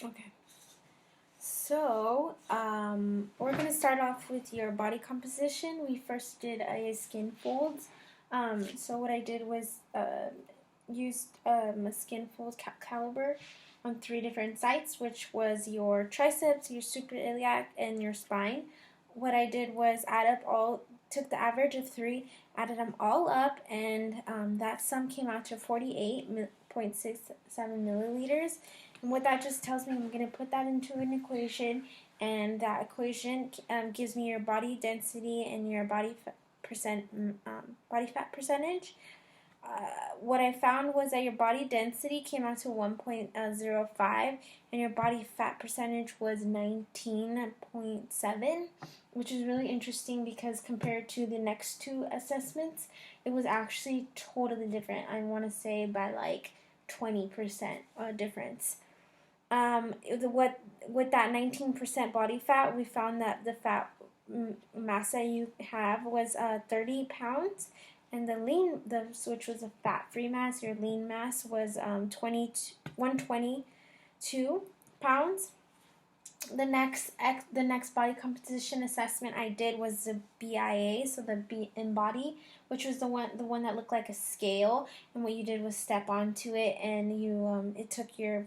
Okay. So, we're going to start off with your body composition. We first did a skin folds. So what I did was used a skin fold caliber on 3 different sites, which was your triceps, your suprailiac, and your spine. What I did was took the average of 3, added them all up, and that sum came out to 48.67 milliliters. And what that just tells me, I'm going to put that into an equation, and that equation gives me your body density and your body fat percentage. What I found was that your body density came out to 1.05, and your body fat percentage was 19.7, which is really interesting because compared to the next 2 assessments, it was actually totally different. I want to say by like 20% difference. With that 19% body fat, we found that the fat mass that you have was 30 pounds, and which was a fat-free mass, your lean mass was 122 pounds. The next body composition assessment I did was the BIA, so the InBody, which was the one that looked like a scale, and what you did was step onto it, and it took your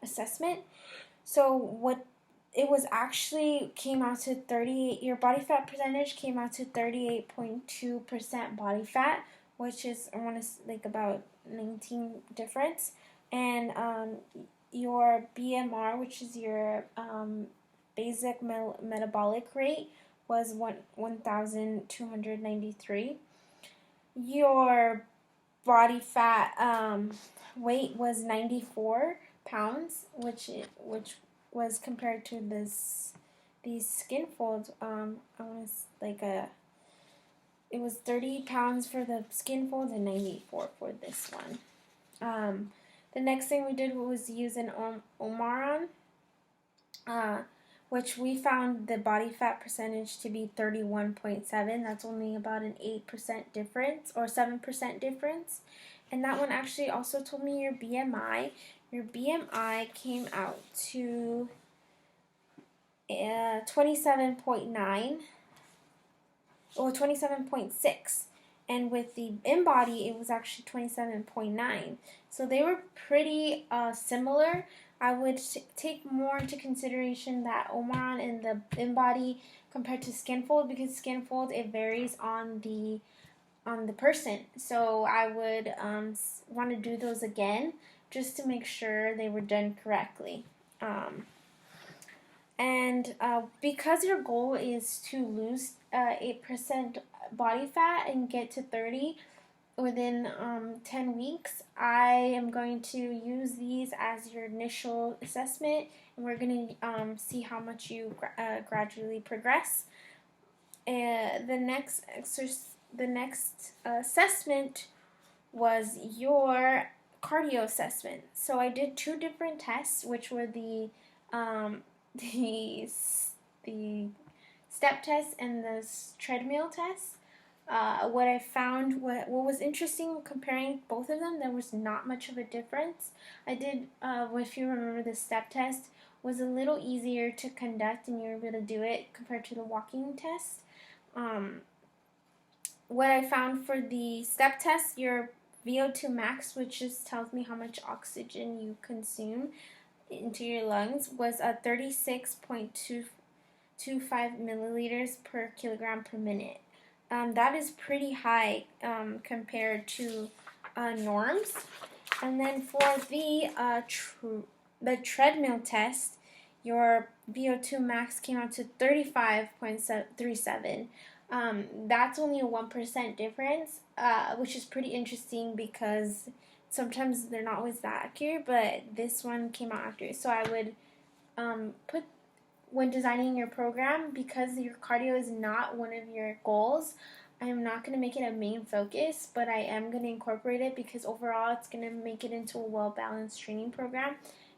assessment. So what it was actually came out to 38. Your body fat percentage came out to 38.2% body fat, which is I want to like about 19 difference, and your BMR, which is your basic metabolic rate, was 1,293. Your body fat weight was 94 pounds, which was compared to these skin folds. I was like it was 30 pounds for the skin folds and 94 for this one. The next thing we did was use an Omaron, which we found the body fat percentage to be 31.7. That's only about an 8% difference or 7% difference. And that one actually also told me your BMI. Your BMI came out to 27.9 or 27.6. And with the InBody, it was actually 27.9. So they were pretty similar. I would take more into consideration that Omaron and the InBody compared to Skinfold, because Skinfold, it varies on the person. So I would want to do those again just to make sure they were done correctly. And because your goal is to lose 8% body fat and get to 30 within 10 weeks, I am going to use these as your initial assessment, and we're going to see how much you gradually progress. The next assessment was your cardio assessment. So I did 2 different tests, which were the the step test and the treadmill test. What I found, what was interesting comparing both of them, there was not much of a difference. I did, if you remember, the step test was a little easier to conduct, and you were able to do it compared to the walking test. What I found for the step test, your VO2 max, which just tells me how much oxygen you consume into your lungs, was 36.25 milliliters per kilogram per minute. That is pretty high compared to norms. And then for the treadmill test, your VO2 max came out to 35.37. That's only a 1% difference, which is pretty interesting because sometimes they're not always that accurate, but this one came out accurate. So I would put, when designing your program, because your cardio is not one of your goals, I am not going to make it a main focus, but I am going to incorporate it because overall it's going to make it into a well-balanced training program,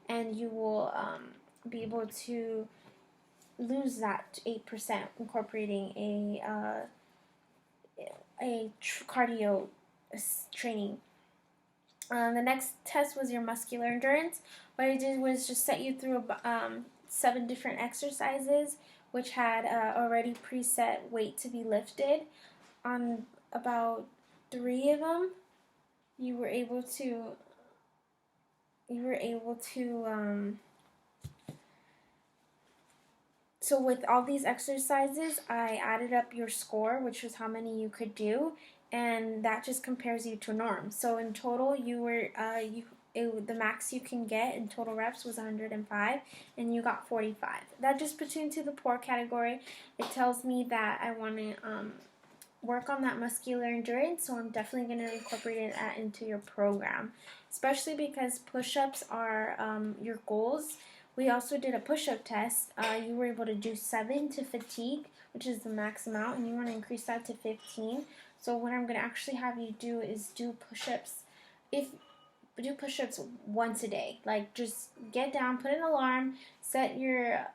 and you will be able to lose that 8% incorporating a cardio training. The next test was your muscular endurance. What I did was just set you through 7 different exercises, which had already preset weight to be lifted. On about 3 of them, you were able to so with all these exercises, I added up your score, which was how many you could do, and that just compares you to norm. So in total, you were the max you can get in total reps was 105, and you got 45. That just puts you into the poor category. It tells me that I want to work on that muscular endurance, so I'm definitely going to incorporate that into your program, especially because push-ups are your goals. We also did a push-up test. You were able to do 7 to fatigue, which is the max amount, and you want to increase that to 15. So what I'm going to actually have you do is do push-ups. Do push-ups once a day. Like, just get down, put an alarm, set your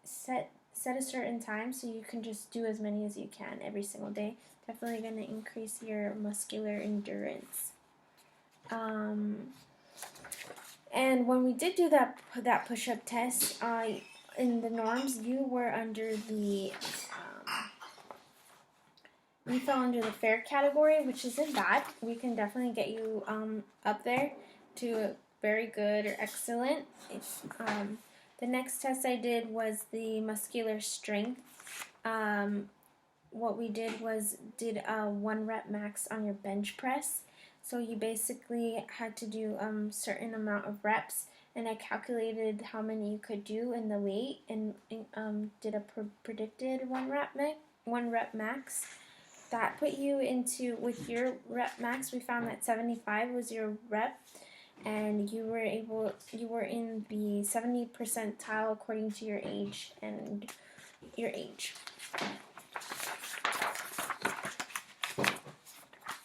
set a certain time so you can just do as many as you can every single day. Definitely going to increase your muscular endurance. And when we did do that push-up test, in the norms, you were under the you fell under the fair category, which isn't bad. We can definitely get you up there to very good or excellent. The next test I did was the muscular strength. What we did was did a 1 rep max on your bench press. So you basically had to do certain amount of reps, and I calculated how many you could do in the weight, and did a predicted 1 rep max. That put you into, with your rep max, we found that 75 was your rep, and you were in the 70th percentile according to your age and your age.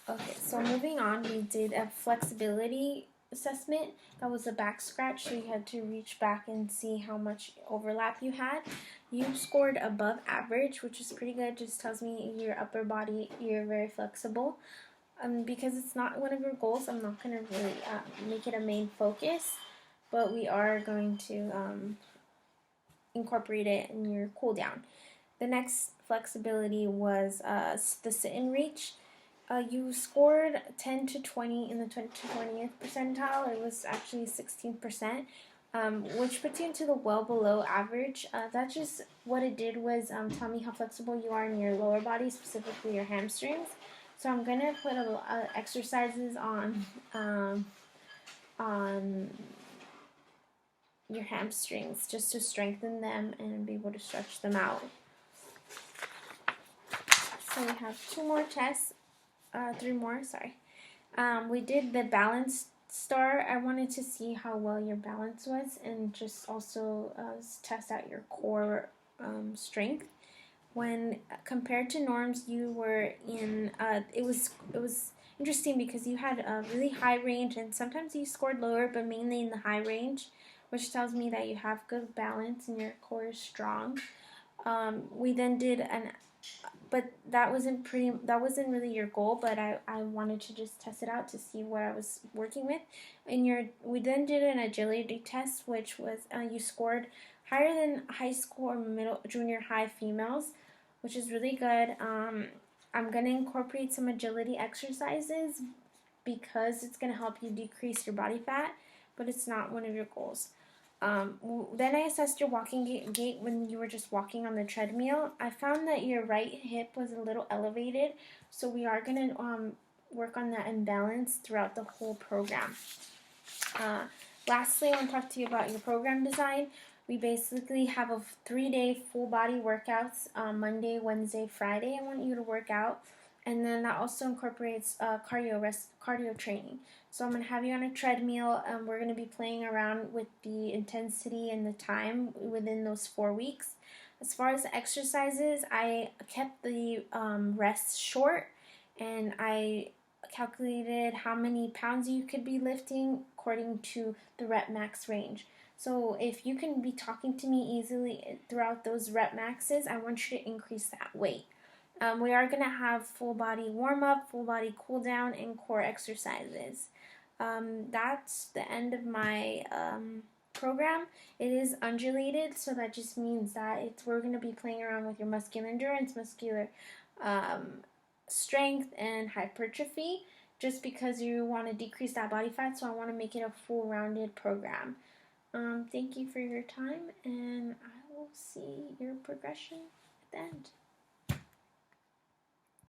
Okay, so moving on, we did a flexibility assessment. That was a back scratch, so you had to reach back and see how much overlap you had. You scored above average, which is pretty good. Just tells me your upper body, you're very flexible. Because it's not one of your goals, I'm not going to really make it a main focus, but we are going to incorporate it in your cool down. The next flexibility was the sit and reach. You scored 10 to 20 in the 20th percentile. It was actually 16%, which puts you into the well below average. That's just what it did was tell me how flexible you are in your lower body, specifically your hamstrings. So I'm going to put exercises on your hamstrings just to strengthen them and be able to stretch them out. So we have 2 more tests. 3 more, sorry. We did the balance star. I wanted to see how well your balance was, and just also test out your core strength. When compared to norms, you were in. It was interesting because you had a really high range, and sometimes you scored lower, but mainly in the high range, which tells me that you have good balance and your core is strong. We then did but that wasn't really your goal, but I wanted to just test it out to see what I was working with. We then did an agility test, which was you scored higher than high school or junior high females, which is really good. I'm going to incorporate some agility exercises because it's going to help you decrease your body fat, but it's not one of your goals. Then I assessed your walking gait when you were just walking on the treadmill. I found that your right hip was a little elevated, so we are going to work on that imbalance throughout the whole program. Lastly, I want to talk to you about your program design. We basically have a 3-day full body workouts, Monday, Wednesday, Friday. I want you to work out. And then that also incorporates cardio training. So I'm going to have you on a treadmill. We're going to be playing around with the intensity and the time within those 4 weeks. As far as the exercises, I kept the rest short, and I calculated how many pounds you could be lifting according to the rep max range. So if you can be talking to me easily throughout those rep maxes, I want you to increase that weight. We are going to have full body warm-up, full body cool down, and core exercises. that's the end of my program. It is undulated, so that just means that we're going to be playing around with your muscular endurance, muscular strength, and hypertrophy, just because you want to decrease that body fat. So I want to make it a full rounded program. Thank you for your time, and I will see your progression at the end.